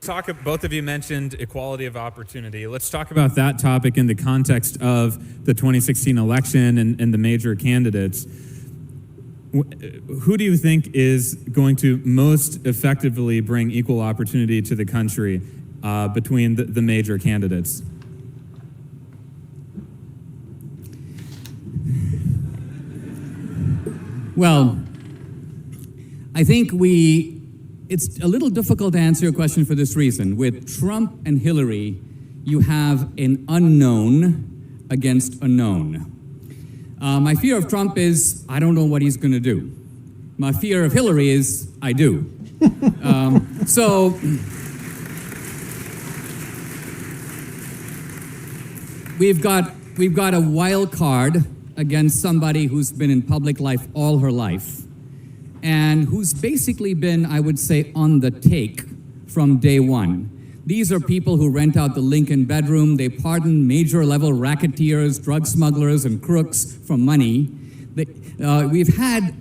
Both of you mentioned equality of opportunity. Let's talk about that topic in the context of the 2016 election and the major candidates. Who do you think is going to most effectively bring equal opportunity to the country between the major candidates? Well, I think it's a little difficult to answer your question for this reason. With Trump and Hillary, you have an unknown against a known. My fear of Trump is I don't know what he's going to do. My fear of Hillary is I do. So we've got a wild card against somebody who's been in public life all her life and who's basically been, I would say, on the take from day one. These are people who rent out the Lincoln bedroom. They pardon major-level racketeers, drug smugglers, and crooks for money. We've had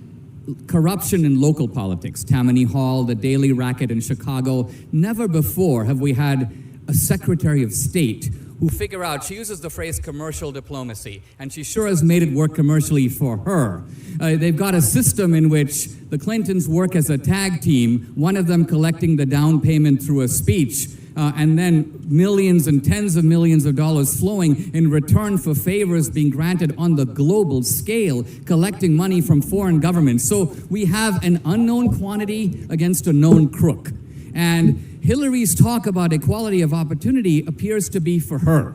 corruption in local politics, Tammany Hall, the Daily Racket in Chicago. Never before have we had a Secretary of State who figure out, she uses the phrase commercial diplomacy, and she sure has made it work commercially for her. They've got a system in which the Clintons work as a tag team, one of them collecting the down payment through a speech, and then millions and tens of millions of dollars flowing in return for favors being granted on the global scale, collecting money from foreign governments. So we have an unknown quantity against a known crook. And Hillary's talk about equality of opportunity appears to be for her.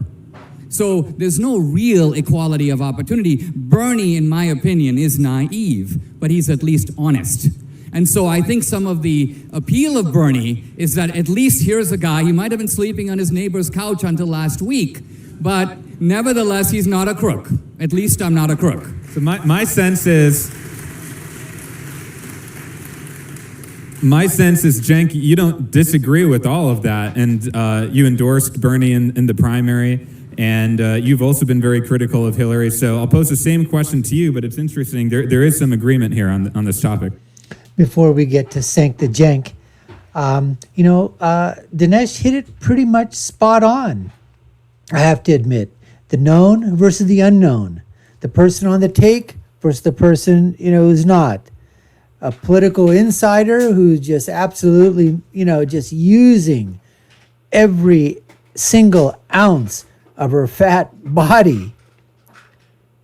So there's no real equality of opportunity. Bernie, in my opinion, is naive, but he's at least honest. And so I think some of the appeal of Bernie is that at least here's a guy, he might have been sleeping on his neighbor's couch until last week, but nevertheless, he's not a crook. At least I'm not a crook. So my sense is, Cenk, you don't disagree with all of that, and you endorsed Bernie in the primary, and you've also been very critical of Hillary. So I'll pose the same question to you, but it's interesting. There is some agreement here on this topic. Before we get to Cenk the Cenk, Dinesh hit it pretty much spot on. I have to admit, the known versus the unknown, the person on the take versus the person who's not. A political insider who's just absolutely, just using every single ounce of her fat body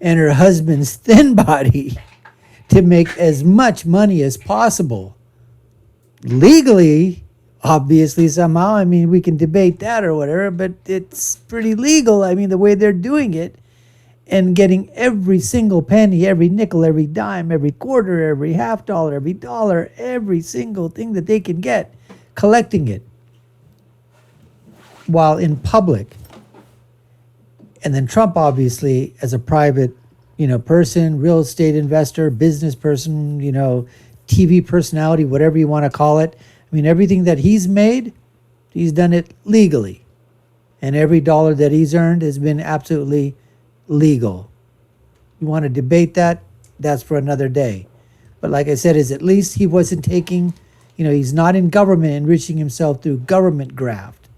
and her husband's thin body to make as much money as possible. Legally, obviously, somehow, we can debate that or whatever, but it's pretty legal, the way they're doing it. And getting every single penny, every nickel, every dime, every quarter, every half dollar, every dollar, every single thing that they can get, collecting it while in public. And then Trump, obviously, as a private, person, real estate investor, business person, TV personality, whatever you want to call it. Everything that he's made, he's done it legally. And every dollar that he's earned has been absolutely legal. You want to debate that? That's for another day. But like I said, is at least he wasn't taking, he's not in government enriching himself through government graft.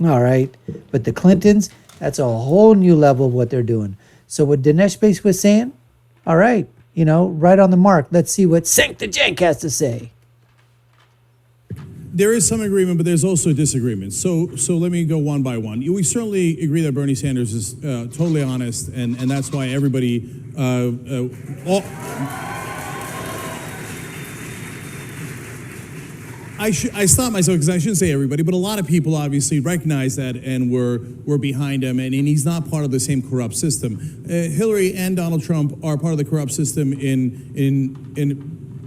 All right. But the Clintons, that's a whole new level of what they're doing. So what Dinesh basically was saying, all right, right on the mark. Let's see what Cenk the Cenk has to say. There is some agreement, but there's also disagreement. So let me go one by one. We certainly agree that Bernie Sanders is totally honest, and that's why everybody... I stopped myself because I shouldn't say everybody, but a lot of people obviously recognize that and were behind him, and he's not part of the same corrupt system. Hillary and Donald Trump are part of the corrupt system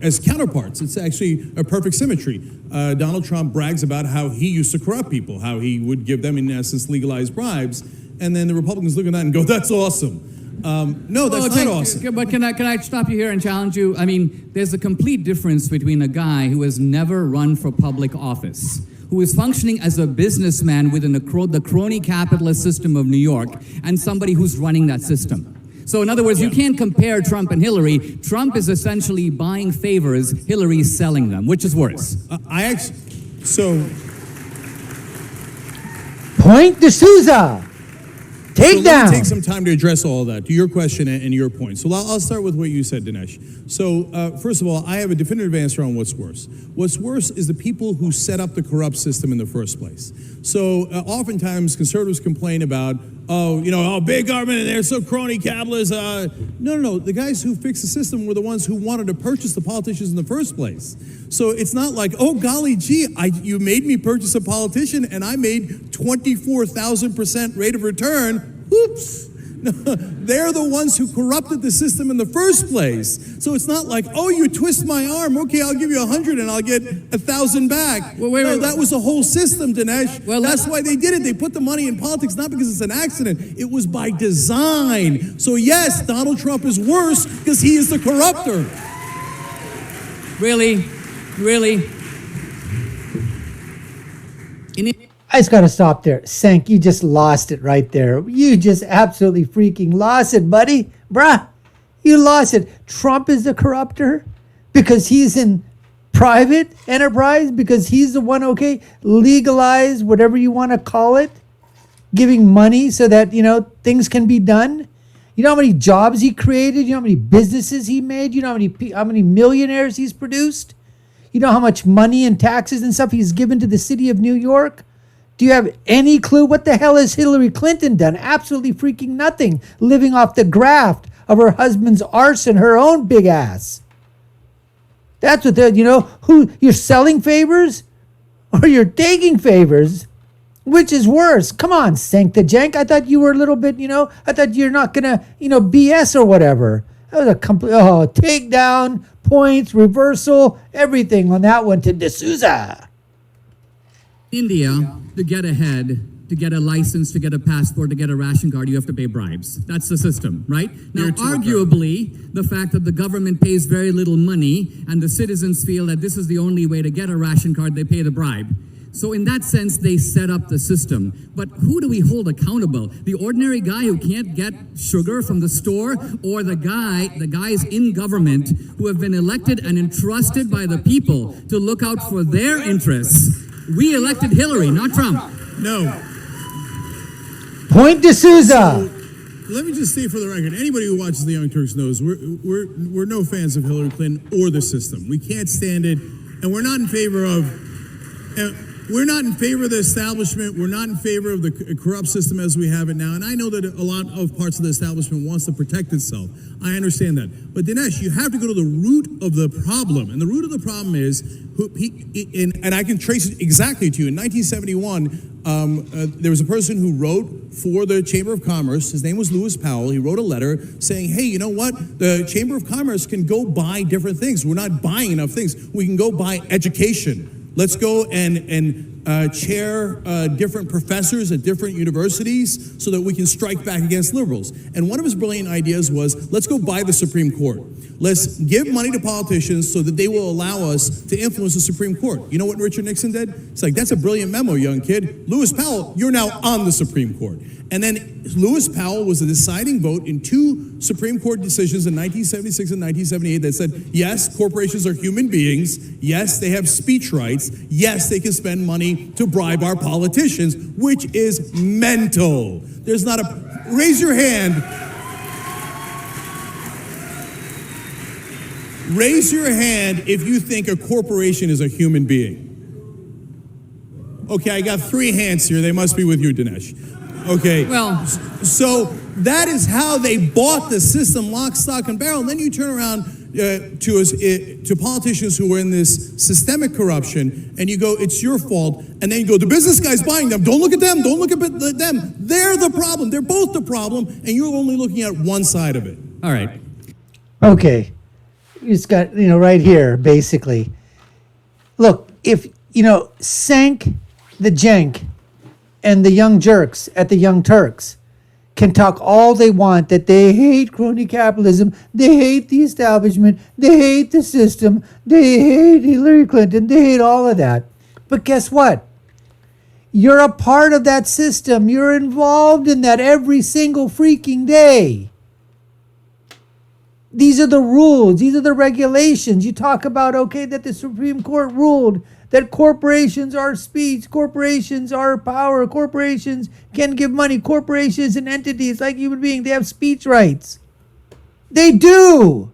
as counterparts. It's actually a perfect symmetry. Donald Trump brags about how he used to corrupt people, how he would give them, in essence, legalized bribes, and then the Republicans look at that and go, that's awesome. No, that's not awesome. But can I stop you here and challenge you? There's a complete difference between a guy who has never run for public office, who is functioning as a businessman within the crony capitalist system of New York, and somebody who's running that system. So in other words, you can't compare Trump and Hillary. Trump is essentially buying favors, Hillary's selling them. Which is worse? Point D'Souza. Take So down. let me take some time to address all of that, to your question and your point. So I'll start with what you said, Dinesh. So first of all, I have a definitive answer on what's worse. What's worse is the people who set up the corrupt system in the first place. So oftentimes conservatives complain about, big government and they're so crony capitalists. No. The guys who fixed the system were the ones who wanted to purchase the politicians in the first place. So it's not like, oh, golly gee, you made me purchase a politician and I made 24,000% rate of return. Oops. No, they're the ones who corrupted the system in the first place. So it's not like, oh, you twist my arm. Okay, I'll give you 100 and I'll get 1,000 back. Well, wait, that was the whole system, Dinesh. Well, that's why they did it. They put the money in politics, not because it's an accident. It was by design. So yes, Donald Trump is worse because he is the corrupter. Really? I just got to stop there. Cenk, you just lost it right there. You just absolutely freaking lost it, buddy. Bruh, you lost it. Trump is the corrupter because he's in private enterprise, because he's the one, legalize whatever you want to call it, giving money so that, things can be done. You know how many jobs he created? You know how many businesses he made? You know how many millionaires he's produced? You know how much money and taxes and stuff he's given to the city of New York? Do you have any clue what the hell has Hillary Clinton done? Absolutely freaking nothing, living off the graft of her husband's arse and her own big ass. That's what they're, who you're selling favors or you're taking favors. Which is worse? Come on, Cenk the Jank. I thought you were a little bit, I thought you're not gonna, BS or whatever. That was a complete, takedown, points, reversal, everything on that one to D'Souza. India, to get ahead, to get a license, to get a passport, to get a ration card, you have to pay bribes. That's the system, right? Now, arguably, the fact that the government pays very little money and the citizens feel that this is the only way to get a ration card, they pay the bribe. So in that sense, they set up the system. But who do we hold accountable? The ordinary guy who can't get sugar from the store, or the guys in government who have been elected and entrusted by the people to look out for their interests? We elected Hillary, not Trump. No. Point D'Souza. Let me just say for the record, anybody who watches the Young Turks knows we're no fans of Hillary Clinton or the system. We can't stand it, and we're not in favor of the establishment. We're not in favor of the corrupt system as we have it now. And I know that a lot of parts of the establishment wants to protect itself. I understand that. But Dinesh, you have to go to the root of the problem. And the root of the problem is, and I can trace it exactly to you. In 1971, there was a person who wrote for the Chamber of Commerce. His name was Lewis Powell. He wrote a letter saying, hey, you know what? The Chamber of Commerce can go buy different things. We're not buying enough things. We can go buy education. Let's go and chair different professors at different universities so that we can strike back against liberals. And one of his brilliant ideas was, let's go buy the Supreme Court. Let's give money to politicians so that they will allow us to influence the Supreme Court. You know what Richard Nixon did? It's like, that's a brilliant memo, young kid. Lewis Powell, you're now on the Supreme Court. And then Lewis Powell was the deciding vote in two Supreme Court decisions in 1976 and 1978 that said, yes, corporations are human beings. Yes, they have speech rights. Yes, they can spend money to bribe our politicians, which is mental. There's not a, raise your hand. Raise your hand if you think a corporation is a human being. Okay, I got 3 hands here. They must be with you, Dinesh. Okay. Well, so that is how they bought the system, lock, stock, and barrel. And then you turn around to politicians who are in this systemic corruption, and you go, it's your fault. And then you go, the business guy's buying them. Don't look at them. Don't look at them. They're the problem. They're both the problem, and you're only looking at one side of it. all right. Okay. It's got, right here, basically. Look, if, Cenk the Jank and the Young Jerks at the Young Turks can talk all they want that they hate crony capitalism, they hate the establishment, they hate the system, they hate Hillary Clinton, they hate all of that. But guess what? You're a part of that system. You're involved in that every single freaking day. These are the rules. These are the regulations. You talk about, that the Supreme Court ruled that corporations are speech, corporations are power, corporations can give money, corporations and entities like human beings, they have speech rights. They do.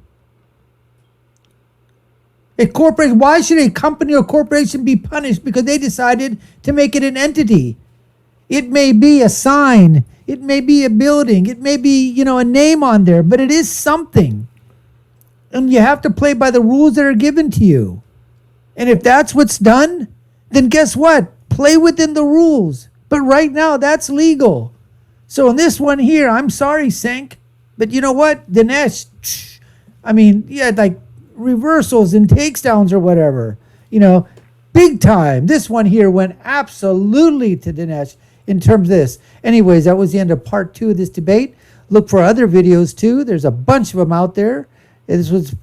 Why should a company or corporation be punished because they decided to make it an entity? It may be a sign, it may be a building, it may be, a name on there, but it is something. And you have to play by the rules that are given to you. And if that's what's done, then guess what? Play within the rules. But right now, that's legal. So in this one here, I'm sorry, Cenk, but you know what? Dinesh, like reversals and takedowns or whatever, big time. This one here went absolutely to Dinesh in terms of this. Anyways, that was the end of part 2 of this debate. Look for other videos too. There's a bunch of them out there. This was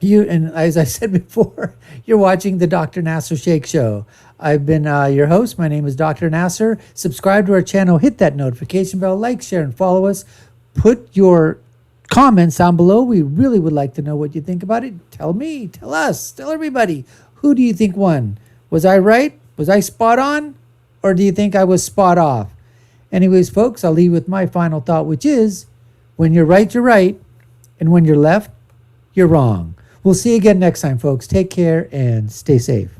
you, and as I said before, you're watching the Dr. Nasir Shaikh Show. I've been your host. My name is Dr. Nasir. Subscribe to our channel, hit that notification bell, like, share, and follow us. Put your comments down below. We really would like to know what you think about it. Tell me, tell us, tell everybody. Who do you think won? Was I right? Was I spot on? Or do you think I was spot off? Anyways, folks, I'll leave with my final thought, which is, when you're right, you're right. And when you're left, you're wrong. We'll see you again next time, folks. Take care and stay safe.